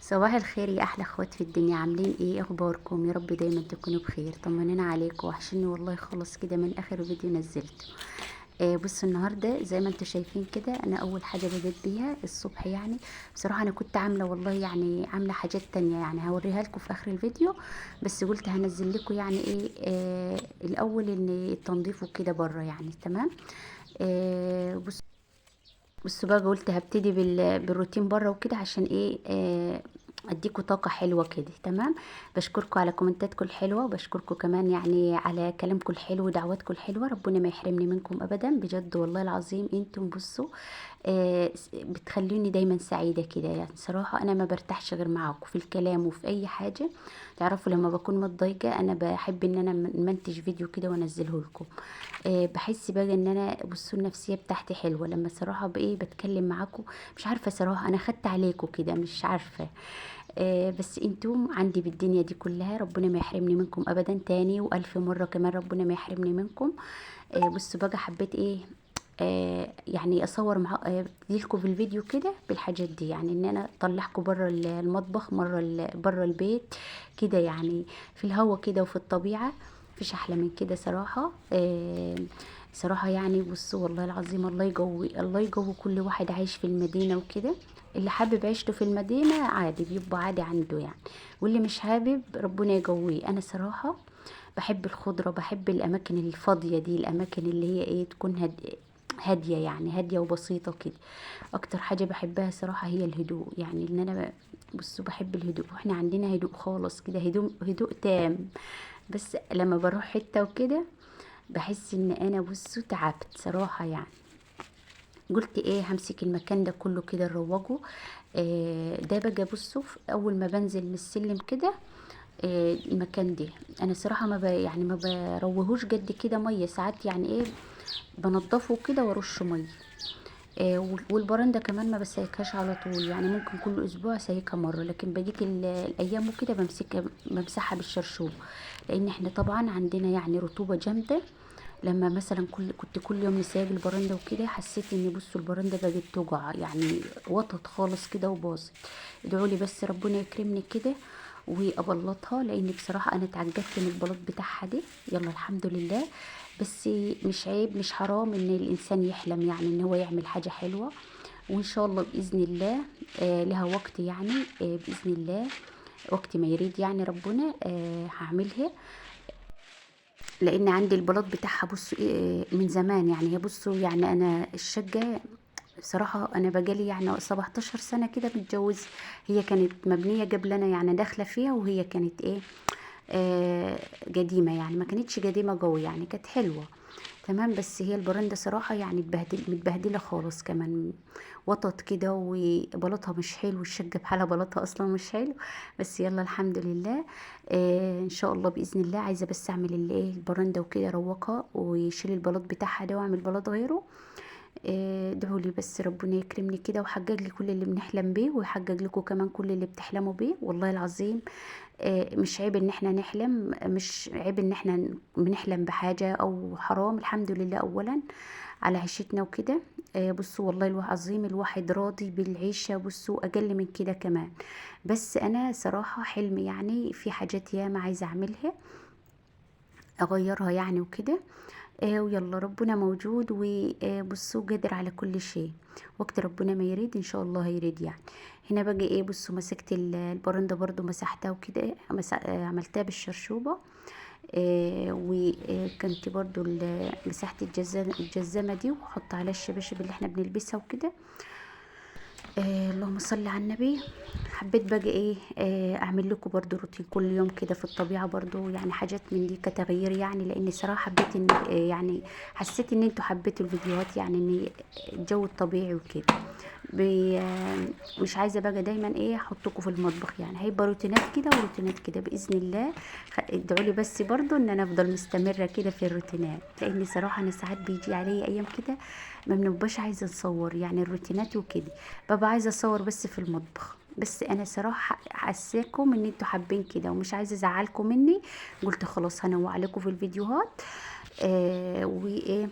صباح الخير يا احلى اخوات في الدنيا، عاملين ايه؟ اخباركم؟ يا رب دايما تكونوا بخير. طمننا عليكم، وحشني والله خالص كده من اخر فيديو نزلته. بصوا النهارده زي ما انتم شايفين كده، انا اول حاجه بدأت بيها الصبح يعني. بصراحه انا كنت عامله والله يعني عامله حاجات تانية يعني هوريها لكم في اخر الفيديو. بس قلت هنزل لكم يعني ايه الاول ان التنظيف وكده بره يعني تمام. بصوا بقى، قلت هبتدي بالروتين بره وكده عشان ايه اديكوا طاقة حلوة كده تمام. بشكركم على كومنتاتكم الحلوة، وبشكركم كمان يعني على كلامكم الحلو ودعواتكم الحلوة. ربنا ما يحرمني منكم ابدا بجد والله العظيم. انتم بصوا بتخلوني دايما سعيدة كده يعني. صراحة انا ما برتاحش غير معاكم في الكلام وفي اي حاجة. تعرفوا لما بكون متضايقة انا بحب ان انا منتج فيديو كده وانزله لكم. بحس بقى ان انا بصوا النفسيه بتاعتي حلوه لما صراحه بايه بتكلم معاكم. مش عارفه صراحه انا خدت عليكم كده مش عارفه. بس انتم عندي بالدنيا دي كلها، ربنا ما يحرمني منكم ابدا تاني والف مره كمان ربنا ما يحرمني منكم. بصوا بقى حبيت ايه يعني اصور مع لكم في الفيديو كده بالحاجات دي، يعني ان انا اطلعكم بره المطبخ مره بره البيت كده يعني، في الهوا كده وفي الطبيعه. مفيش احلى من كده صراحه. صراحه يعني بصوا والله العظيم الله يقوي الله يقوي كل واحد عايش في المدينه وكده. اللي حابب عيشته في المدينه عادي بيبقى عادي عنده يعني، واللي مش حابب ربنا يقويه. انا صراحه بحب الخضرة، بحب الأماكن الفاضية دي، الأماكن اللي هي إيه تكون هادية يعني، هادية وبسيطة كده. أكتر حاجة بحبها صراحة هي الهدوء، يعني إن أنا بصوا بحب الهدوء، وإحنا عندنا هدوء خالص كده، هدوء هدوء تام. بس لما بروح حتة وكده بحس إن أنا بصوا تعبت صراحة يعني. قلت ايه همسك المكان ده كله كده نروجه. ده بقى بصوا اول ما بنزل من السلم كده المكان ده انا صراحه ما يعني ما بروهوش قد كده ميه ساعات يعني ايه، بنضفه كده وارش ميه. والبرندة كمان ما بسيكهاش على طول يعني، ممكن كل اسبوع اسيكها مره، لكن بقيت الايام وكده بمسحها بالشرشوب. لان احنا طبعا عندنا يعني رطوبه جامده. لما مثلا كنت كل يوم نسيج البرندة وكده حسيت ان بصوا البرندة بقت توجع يعني، وطت خالص كده وباظت. ادعولي بس ربنا يكرمني كده وابلطها، لان بصراحة انا اتعجبت من البلاط بتاعها دي. يلا الحمد لله. بس مش عيب مش حرام ان الانسان يحلم يعني ان هو يعمل حاجة حلوة. وان شاء الله باذن الله لها وقت يعني باذن الله، وقت ما يريد يعني ربنا هعملها. لان عندي البلاط بتاعها بصوا من زمان يعني. هي بصوا يعني انا الشقه بصراحه انا بقالي يعني 17 سنه كده متجوز. هي كانت مبنيه قبل انا يعني داخله فيها، وهي كانت ايه قديمه يعني، ما كانتش قديمه قوي يعني، كانت حلوه تمام. بس هي البرندة صراحة يعني متبهدلة خالص كمان، وطت كده وبلاطها مش حلو، الشقة بحالها بلاطها اصلا مش حلو. بس يلا الحمد لله. ان شاء الله باذن الله عايزة بس اعمل الايه البرندة وكده اروقها ويشيل البلاط بتاعها ده واعمل بلاط غيره. ادعوا لي بس ربنا يكرمني كده ويحقق لي كل اللي بنحلم بيه، ويحقق لكم كمان كل اللي بتحلموا بيه والله العظيم. مش عيب ان احنا نحلم، مش عيب ان احنا بنحلم بحاجة او حرام. الحمد لله اولا على عيشتنا وكده. بصوا والله العظيم الواحد راضي بالعيشة، بصوا اقل من كده كمان. بس انا صراحة حلمي يعني في حاجات ياما عايزة اعملها اغيرها يعني وكده. ويلا ربنا موجود، وبصوا قادر على كل شيء. وقت ربنا ما يريد ان شاء الله هيريد يعني. هنا بقى ايه بصوا مسكت البرندة برضو مسحتها وكده عملتها بالشرشوبة. وكنت برضو مسحت الجزامة دي وحط عليها الشباشب اللي احنا بنلبسها وكده. اللهم صل على النبي. حبيت بقى ايه اعمل لكم برضو روتين كل يوم كده في الطبيعة برضو يعني، حاجات من دي كتغيير يعني. لان صراحة حبيت ان يعني حسيت ان انتوا حبيتوا الفيديوهات يعني ان الجو الطبيعي وكده. مش عايزة بقى دايما ايه احطكم في المطبخ يعني، هيبقى روتينات كده وروتينات كده باذن الله. ادعوا لي بس برضو ان انا افضل مستمرة كده في الروتينات، لان صراحة انا ساعات بيجي عليا ايام كده ما بنبقاش عايزة نصور يعني الروتينات وكده، ببقى عايزة اصور بس في المطبخ. بس انا صراحة حاساكم ان انتوا حابين كده ومش عايزة ازعلكم مني، قلت خلاص هنوع عليكم في الفيديوهات. وايه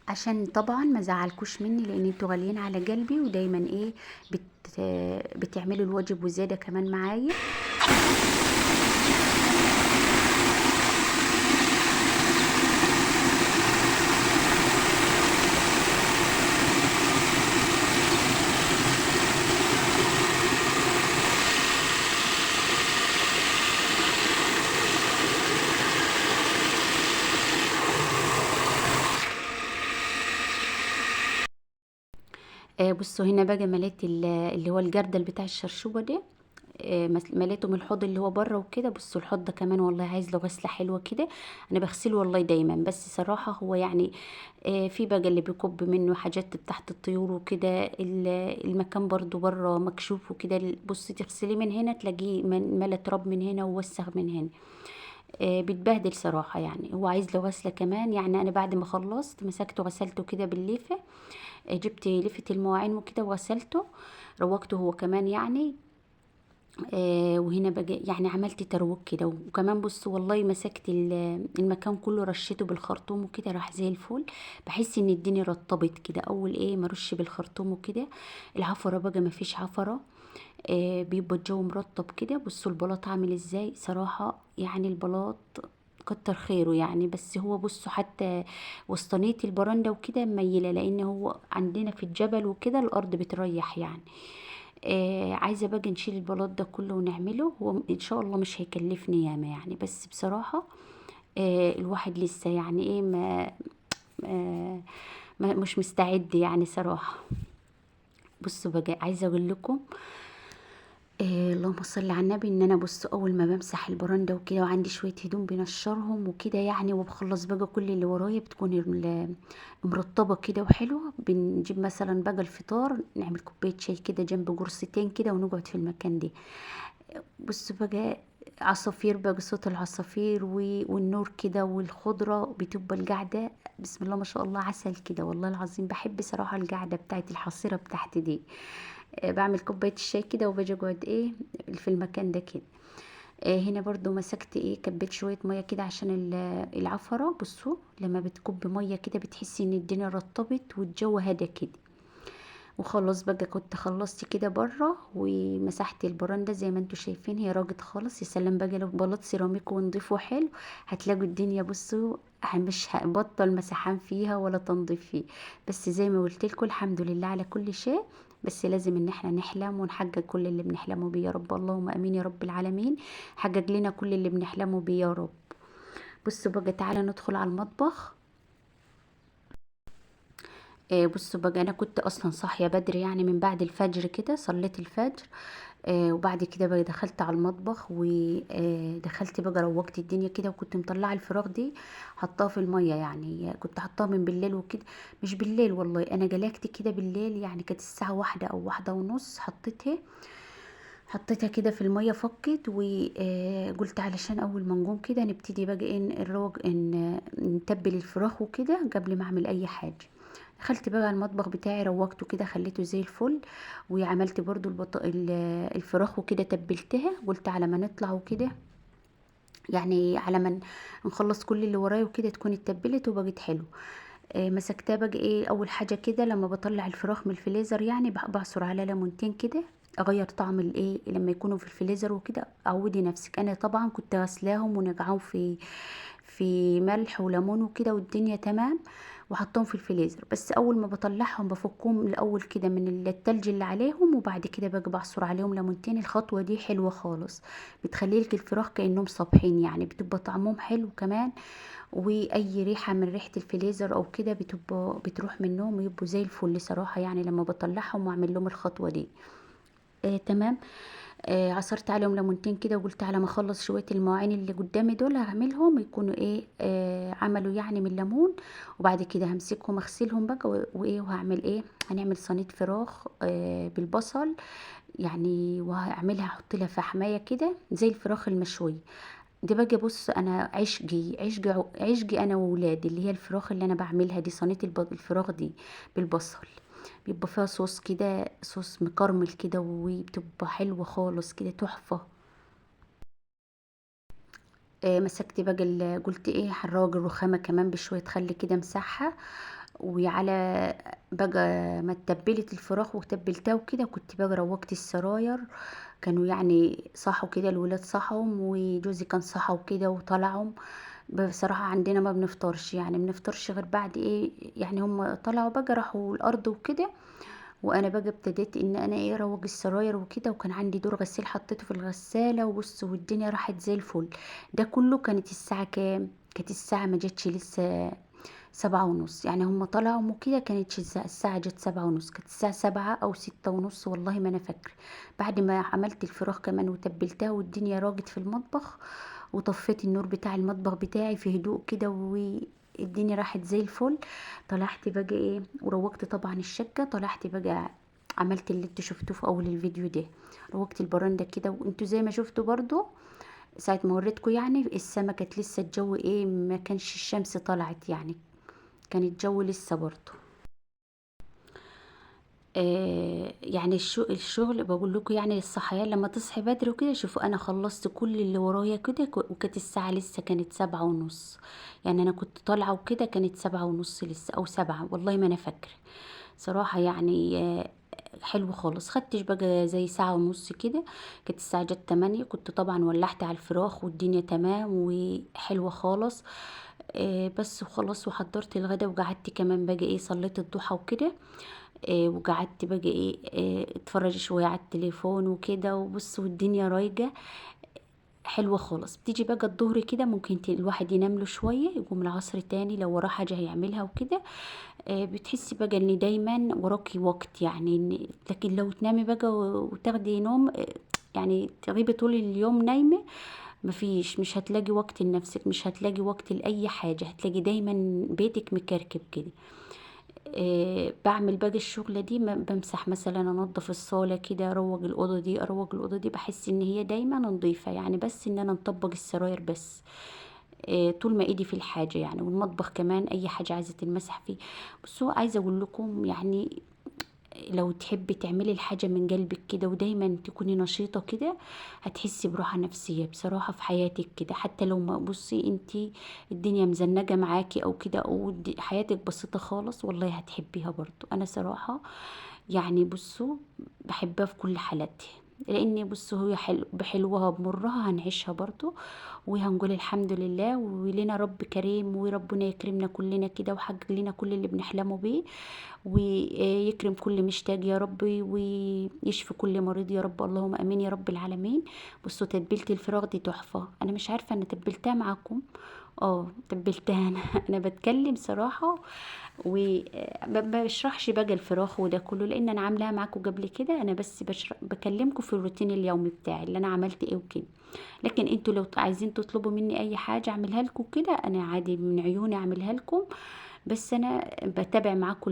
عشان طبعا ما زعلكوش مني، لان انتوا غاليين على قلبي، ودايما ايه بت بتعملوا الواجب وزياده كمان معايا. بصوا هنا بقى مليت اللي هو الجردل بتاع الشرشوبه ده. مليته من الحوض اللي هو بره وكده. بصوا الحوض ده كمان والله عايز له غسله حلوه كده. انا بغسله والله دايما، بس صراحه هو يعني في بقى اللي بيكب منه حاجات تحت الطيور وكده. المكان برضو بره مكشوف وكده. بصي تغسليه من هنا تلاقيه ملا تراب من هنا ووسخ من هنا. بيتبهدل صراحة. يعني هو عايز له غسلة كمان. يعني أنا بعد ما خلصت مسكته غسلته كده بالليفة. جبت ليفة المواعين وكده وغسلته. روقته هو كمان يعني. وهنا بقى يعني عملت تروق كده. وكمان بص والله مسكت المكان كله رشيته بالخرطوم وكده راح زي الفل. بحس ان الدنيا رطبت كده اول ايه ما رش بالخرطوم وكده. العفرة بقى ما فيش عفرة. بيبقى الجو مرطب كده. بصوا البلاط عامل ازاي صراحة. يعني البلاط كتر خيره يعني. بس هو بصوا حتى وسطانية البرندة وكده مميلة، لان هو عندنا في الجبل وكده الارض بتريح يعني. عايزة بقى نشيل البلاط ده كله ونعمله. هو ان شاء الله مش هيكلفني ياما يعني، بس بصراحة الواحد لسه يعني ايه آه ما مش مستعد يعني صراحة. بصوا بقى عايزة اقول لكم اللهم صل على النبي، ان انا بص اول ما بمسح البراندة وكده وعندي شوية هدوم بنشرهم وكده يعني، وبخلص بقى كل اللي ورايا بتكون مرطبة كده وحلوة. بنجيب مثلا بقى الفطار نعمل كوباية شاي كده جنب قرصتين كده ونقعد في المكان ده. بص بقى عصافير بقى، صوت العصافير والنور كده والخضرة بتبقى القعدة بسم الله ما شاء الله عسل كده. والله العظيم بحب صراحة القعدة بتاعت الحصيرة بتاعتي دي. بعمل كوباية الشاي كده وباجي اقعد ايه في المكان ده كده. هنا برضو مسكت ايه كبيت شوية مية كده عشان العفرة. بصوا لما بتكب مية كده بتحسي ان الدنيا رطبت والجو هدا كده. وخلاص بقى كنت خلصت كده بره ومسحت البراندة زي ما انتوا شايفين هي راجت خالص. يا سلام بقى لو بلاط سيراميك ونضيفه حلو هتلاقوا الدنيا بصوا مش هبطل مسحان فيها ولا تنظيف فيه. بس زي ما قلت لكم الحمد لله على كل شيء. بس لازم ان احنا نحلم ونحقق كل اللي بنحلمه بيه يا رب. اللهم امين يا رب العالمين. حقق لنا كل اللي بنحلمه بيه يا رب. بصوا بقى تعالى ندخل على المطبخ. بصوا بقى انا كنت اصلا صاحيه بدري يعني من بعد الفجر كده صليت الفجر. وبعد كده بقى دخلت على المطبخ ودخلت بقى روقت الدنيا كده. وكنت مطلعه الفراخ دي حطاها في الميه يعني. كنت حطاها من بالليل وكده. مش بالليل والله انا جلكت كده بالليل يعني. كانت الساعه 1 او 1:30 حطيتها كده في الميه فكت. وقلت علشان اول ما نقوم كده نبتدي بقى ايه الروج ان نتبل الفراخ وكده قبل ما اعمل اي حاجه. دخلت بقى على المطبخ بتاعي روقته كده خليته زي الفل. وعملت برضو الفراخ وكده تبلتها. قلت على ما نطلع وكده يعني على ما نخلص كل اللي ورايا وكده تكون اتبلت وبقت حلو. مسكتها بقى ايه اول حاجه كده لما بطلع الفراخ من الفريزر يعني بعصر على ليمونتين كده. اغير طعم الايه لما يكونوا في الفريزر وكده. عودي نفسك. انا طبعا كنت غسلاهم ونقعهم في ملح وليمون وكده والدنيا تمام. وحطهم في الفريزر. بس اول ما بطلعهم بفكهم الاول كده من التلج اللي عليهم. وبعد كده بقى بعصر عليهم ليمونتين. الخطوه دي حلوه خالص. بتخلي لك الفراخ كانهم صابحين يعني. بتبقى طعمهم حلو كمان. واي ريحه من ريحه الفريزر او كده بتبقى بتروح منهم ويبقوا زي الفل صراحه يعني لما بطلعهم واعمل لهم الخطوه دي. تمام. عصرت عليهم ليمونتين كده. وقلت على ما اخلص شويه المواعين اللي قدامي دول هعملهم يكونوا ايه عملوا يعني من ليمون. وبعد كده همسكهم اغسلهم بقى وايه وهعمل ايه. هنعمل صينيه فراخ بالبصل يعني. وهعملها احط لها فحمايه كده زي الفراخ المشويه. دي بقى بص انا عشقي انا وولادي اللي هي الفراخ اللي انا بعملها دي صينيه الفراخ دي بالبصل. بيبقى فيها صوص كده صوص مكرمل كده وبتبقى حلوة خالص كده تحفة. مسكت بقى قلت ايه هنراج الرخامة كمان بشوية خل كده مسحها. وعلى بقى ما اتبلت الفراخ وتبلتها وكده، كنت بقى روقت السراير. كانوا يعني صحوا كده، الولاد صحوا وجوزي كان صحى وكده وطلعوا. بصراحة عندنا ما بنفطرش، يعني بنفطرش غير بعد ايه، يعني هم طلعوا بقى راحوا الارض وكده. وانا بقى ابتديت ان انا ايه اروج السراير وكده، وكان عندي دور غسيل حطيته في الغسالة وبص، والدنيا راحت زي الفل. ده كله كانت الساعة كام؟ كانت الساعة ما جتش لسه 7:30، يعني هم طلعوا وكده كانت الساعة جت 7:30، كانت الساعة 7 أو 6:30 والله ما أنا فاكرة. بعد ما عملت الفراخ كمان وتبلتها والدنيا راجت في المطبخ، وطفيت النور بتاع المطبخ بتاعي في هدوء كده، والدنيا راحت زي الفل. طلعت بقى ايه وروقت طبعا الشقة، طلعت بقى عملت اللي انتوا شفتوه في اول الفيديو ده. روقت البرندة كده، وانتوا زي ما شفتوا برضو ساعة ما وريتكم، يعني السما كانت لسه الجو ايه، ما كانش الشمس طلعت يعني، كان الجو لسه برضو. يعني الشغل بقول لكم، يعني الصحيان لما تصحي بدري وكده. شوفوا انا خلصت كل اللي ورايا كده، وكانت الساعة لسه كانت 7:30. يعني انا كنت طالعة وكده كانت 7:30 لسه او 7، والله ما انا فاكرة صراحة يعني. حلو خالص، خدتش بقى زي ساعة ونص كده. كانت الساعة جت 8، كنت طبعا ولعت على الفراخ والدنيا تمام وحلوة خالص. بس وخلاص، وحضرت الغدا وقعدت كمان بقى ايه صليت الضحى وكده. وقعدت بقى ايه اتفرج شوية على التليفون وكده وبص، والدنيا رايقة حلوة خالص. بتيجي بقى الظهر كده ممكن الواحد ينام له شوية، يقوم العصر تاني لو وراه حاجة هيعملها وكده. بتحسي بقى ان دايما وراكي وقت، يعني لكن لو تنامي بقى وتاخدي نوم، يعني تغيبي طول اليوم نايمة، مفيش، مش هتلاقي وقت لنفسك، مش هتلاقي وقت لأي حاجة، هتلاقي دايما بيتك مكركب كده. بعمل باقي الشغلة دي، بمسح مثلا، انضف الصالة كده، اروج الأوضة دي اروج الأوضة دي، بحس ان هي دايما نظيفة، يعني بس ان انا نطبق السراير بس. طول ما ايدي في الحاجة يعني، والمطبخ كمان اي حاجة عايزة تنمسح فيه. بصوا عايزة اقول لكم يعني، لو تحبي تعملي الحاجة من قلبك كده ودايما تكوني نشيطة كده، هتحسي براحة نفسية بصراحة في حياتك كده. حتى لو ما بصي انتي الدنيا مزنجة معاكي او كده، او حياتك بسيطة خالص، والله هتحبيها برضو. انا صراحة يعني بصوا بحبها في كل حالاتها، لاني بصوا هي بحلوها بمرها هنعيشها برضو، وهنقول الحمد لله، ولنا رب كريم، وربنا يكرمنا كلنا كده ويحقق لنا كل اللي بنحلمه بيه، ويكرم كل مشتاق يا رب، ويشفي كل مريض يا رب، اللهم امين يا رب العالمين. بصوا تتبيله الفراخ دي تحفه، انا مش عارفه انا تبلتها معاكم. اه تبلتها انا انا بتكلم صراحه، وما بشرحش بقى الفراخ وده كله، لان انا عاملاها معاكم قبل كده. انا بس بكلمكم في الروتين اليومي بتاعي اللي انا عملت ايه وكده. لكن انتوا لو عايزين تطلبوا مني اي حاجه اعملها لكم كده، انا عادي من عيوني اعملها لكم. بس انا بتابع معاكم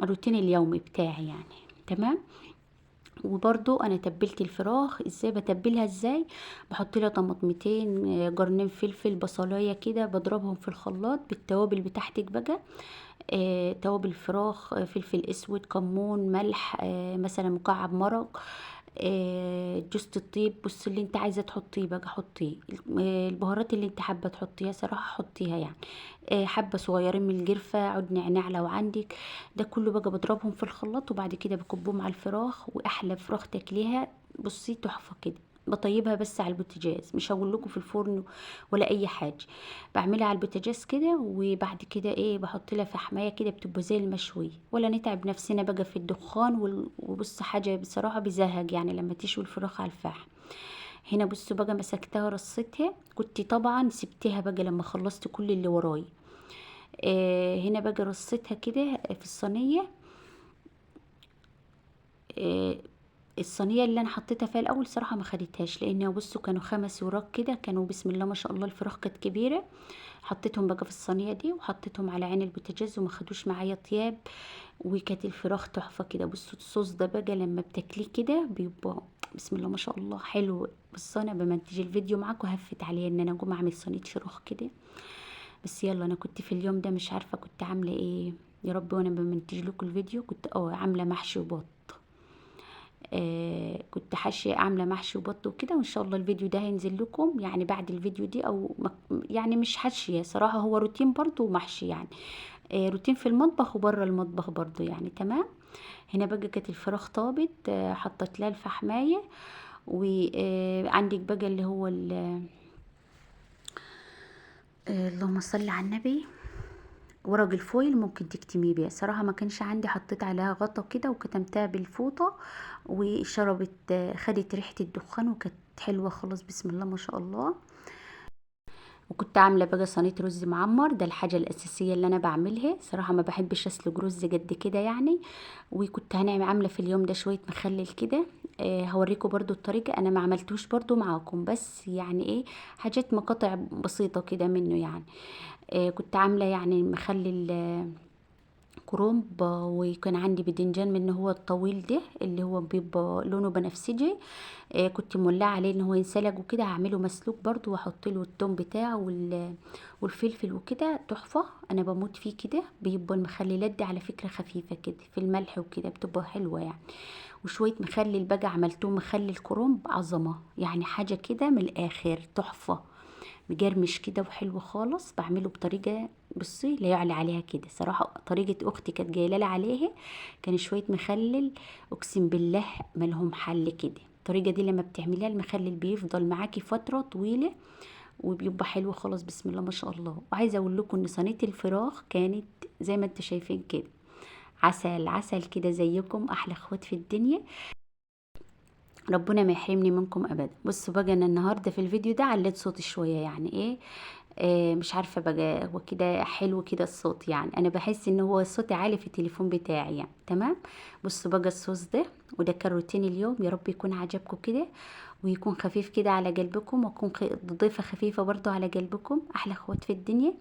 الروتين اليومي بتاعي يعني. تمام. وبرضو انا تبلت الفراخ ازاي، بتبلها ازاي؟ بحط لها طماطمتين، جرنين فلفل، بصلايه كده، بضربهم في الخلاط بالتوابل بتاعتك بقى. توابل فراخ، فلفل اسود، كمون، ملح، مثلا مكعب مرق، جوز الطيب. بص اللي انت عايزه تحطيه بقى حطيه، البهارات اللي انت حابه تحطيها صراحه حطيها يعني. حبه صغيرين من القرفه، عود نعناع لو عندك. ده كله بقى بضربهم في الخلاط، وبعد كده بكبهم على الفراخ، واحلى فراخ تاكليها. بصي تحفه كده. بطيبها بس على البوتاجاز، مش هقول لكم في الفرن ولا اي حاجه. بعملها على البوتاجاز كده، وبعد كده ايه بحط لها في حمايه كده، بتبقى زي المشويه، ولا نتعب نفسنا بقى في الدخان وبص حاجه بصراحه بزهق يعني لما تشوي الفراخ على الفحم. هنا بصوا بقى مسكتها رصيتها، كنت طبعا سبتها بقى لما خلصت كل اللي وراي. هنا بقى رصيتها كده في الصينيه. آه الصينيه اللي انا حطيتها فيها الاول صراحه ما خدتهاش، لان بصوا كانوا 5 وراك كده، كانوا بسم الله ما شاء الله الفراخ كانت كبيره. حطيتهم بقى في الصينيه دي، وحطيتهم على عين البوتاجاز، وما خدوش معايا طياب. وكانت الفراخ تحفه كده. بصوا الصوص ده بقى لما بتاكليه كده بيبقى بسم الله ما شاء الله حلو. بس انا بمنتج الفيديو معاكم هفت عليا ان انا اقوم اعمل صينيه فراخ كده. بس يلا، انا كنت في اليوم ده مش عارفه كنت عامله ايه يا رب، وانا بمنتج لكم الفيديو كنت عامله محشي وبط. كنت حاشية عاملة محشي وبط وكده، وان شاء الله الفيديو ده هينزل لكم يعني بعد الفيديو دي، او يعني مش حاشية صراحة، هو روتين برضو ومحشي يعني. روتين في المطبخ وبره المطبخ برضو يعني. تمام. هنا بقى كانت الفراخ طابت، حطيت لها الفحمايه. وعندك بقى اللي هو اللهم صل على النبي، ورق الفويل ممكن تكتميه بيه. صراحة ما كانش عندي، حطيت عليها غطا كده وكتمتها بالفوطة، وشربت خدت ريحة الدخان وكانت حلوة خالص، بسم الله ما شاء الله. وكنت عاملة بقى صينية رز معمر، ده الحاجة الأساسية اللي أنا بعملها. صراحة ما بحبش أسلق رز قد كده يعني. وكنت هنعمل عاملة في اليوم ده شوية مخلل كده. هوريكم برضو الطريقة، أنا ما عملتوش برضو معاكم، بس يعني إيه، حاجات مقاطع بسيطة كده منه يعني. كنت عاملة يعني مخلل كرنب، وكان عندي بدنجان من هو الطويل ده اللي هو بيبقى لونه بنفسجي. كنت مولعه عليه ان هو ينسلق وكده، هعمله مسلوق برضو، واحط له التوم بتاعه والفلفل وكده، تحفه. انا بموت فيه كده. بيبقى المخللات دي على فكره خفيفه كده في الملح وكده، بتبقى حلوه يعني. وشويه مخلل بقى عملتوه مخلل كرنب عظمه يعني، حاجه كده من الاخر تحفه، مجرمش كده وحلو خالص. بعمله بطريقه، بصي لا يعلى عليها كده صراحه. طريقه اختي كانت جايه لي عليها، كان شويه مخلل اقسم بالله ملهم حل كده. الطريقه دي لما بتعمليها المخلل بيفضل معاكي فتره طويله، وبيبقى حلو خالص، بسم الله ما شاء الله. وعايزه اقول لكم ان صينيه الفراخ كانت زي ما انتم شايفين كده، عسل عسل كده، زيكم احلى اخوات في الدنيا. ربنا ما يحرمني منكم ابدا. بصوا بقى، انا النهارده في الفيديو ده عليت صوتي شويه يعني ايه، مش عارفه بقى، هو كده حلو كده الصوت يعني. انا بحس ان هو صوتي عالي في التليفون بتاعي يعني. تمام. بصوا بقى الصوص ده، وده كان روتين اليوم. يا رب يكون عجبكم كده، ويكون خفيف كده على قلبكم، واكون ضيفه خفيفه برضو على قلبكم، احلى اخوات في الدنيا.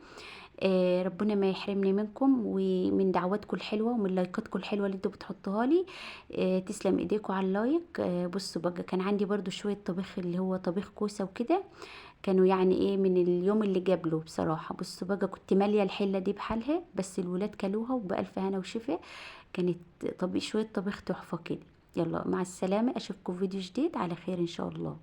ربنا ما يحرمني منكم ومن دعواتكم الحلوه ومن لايكاتكم الحلوه اللي انتوا بتحطوها لي. تسلم ايديكم على اللايك. بصوا بقى، كان عندي برضو شويه طبيخ اللي هو طبيخ كوسه وكده، كانوا يعني ايه من اليوم اللي قبله بصراحه. بصوا بقى، كنت ماليه الحله دي بحالها، بس الولاد كلوها وبألف هنا وشفا. كانت شويه طبيخ تحفه كده. يلا مع السلامه، اشوفكم في فيديو جديد على خير ان شاء الله.